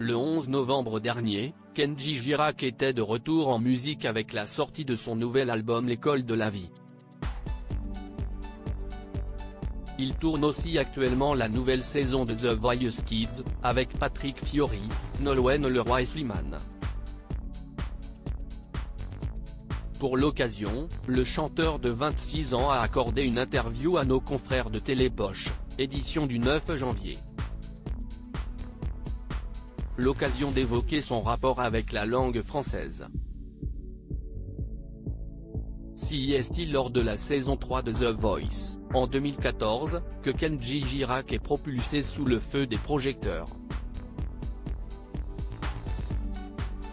Le 11 novembre dernier, Kenji Girac était de retour en musique avec la sortie de son nouvel album L'école de la vie. Il tourne aussi actuellement la nouvelle saison de The Voice Kids, avec Patrick Fiori, Nolwenn Leroy et Slimane. Pour l'occasion, le chanteur de 26 ans a accordé une interview à nos confrères de Télépoche, édition du 9 janvier. L'occasion d'évoquer son rapport avec la langue française. Si est-il lors de la saison 3 de The Voice, en 2014, que Kenji Girac est propulsé sous le feu des projecteurs.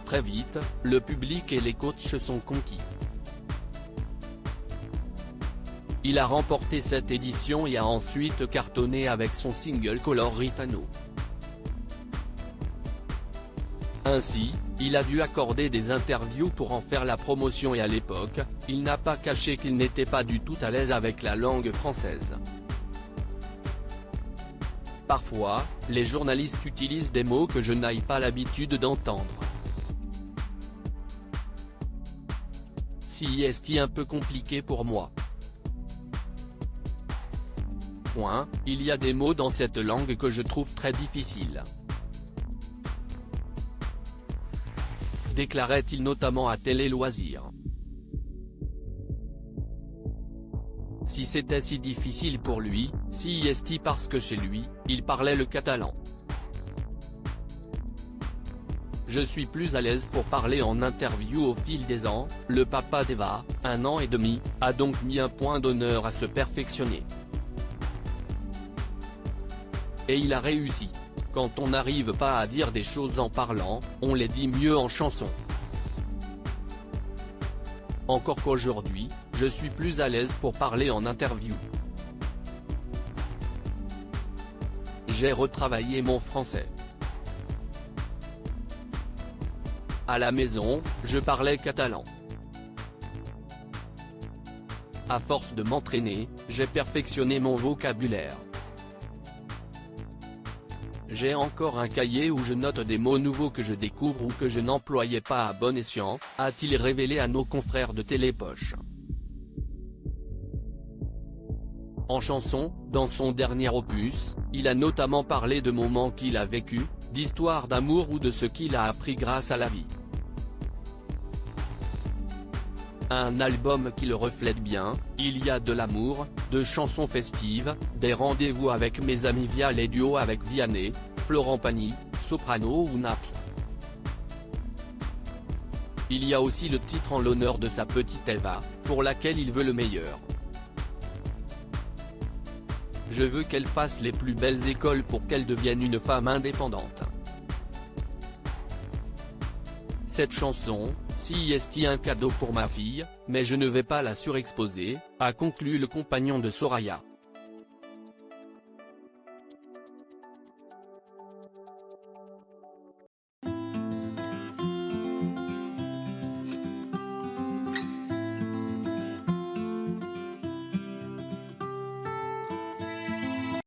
Très vite, le public et les coachs sont conquis. Il a remporté cette édition et a ensuite cartonné avec son single Color Ritano. Ainsi, il a dû accorder des interviews pour en faire la promotion et à l'époque, il n'a pas caché qu'il n'était pas du tout à l'aise avec la langue française. Parfois, les journalistes utilisent des mots que je n'ai pas l'habitude d'entendre. Si est un peu compliqué pour moi. Il y a des mots dans cette langue que je trouve très difficiles. Déclarait-il notamment à Télé Loisirs. Si c'était si difficile pour lui, si est parce que chez lui, il parlait le catalan. Je suis plus à l'aise pour parler en interview au fil des ans, le papa d'Eva, 1 an et demi, a donc mis un point d'honneur à se perfectionner. Et il a réussi. Quand on n'arrive pas à dire des choses en parlant, on les dit mieux en chanson. Encore qu'aujourd'hui, je suis plus à l'aise pour parler en interview. J'ai retravaillé mon français. À la maison, je parlais catalan. À force de m'entraîner, j'ai perfectionné mon vocabulaire. J'ai encore un cahier où je note des mots nouveaux que je découvre ou que je n'employais pas à bon escient, a-t-il révélé à nos confrères de Télépoche. En chanson, dans son dernier opus, il a notamment parlé de moments qu'il a vécus, d'histoires d'amour ou de ce qu'il a appris grâce à la vie. Un album qui le reflète bien, il y a de l'amour, de chansons festives, des rendez-vous avec mes amis via les duos avec Vianney, Florent Pagny, Soprano ou Naps. Il y a aussi le titre en l'honneur de sa petite Eva, pour laquelle il veut le meilleur. Je veux qu'elle fasse les plus belles écoles pour qu'elle devienne une femme indépendante. Cette chanson, si est un cadeau pour ma fille, mais je ne vais pas la surexposer, a conclu le compagnon de Soraya.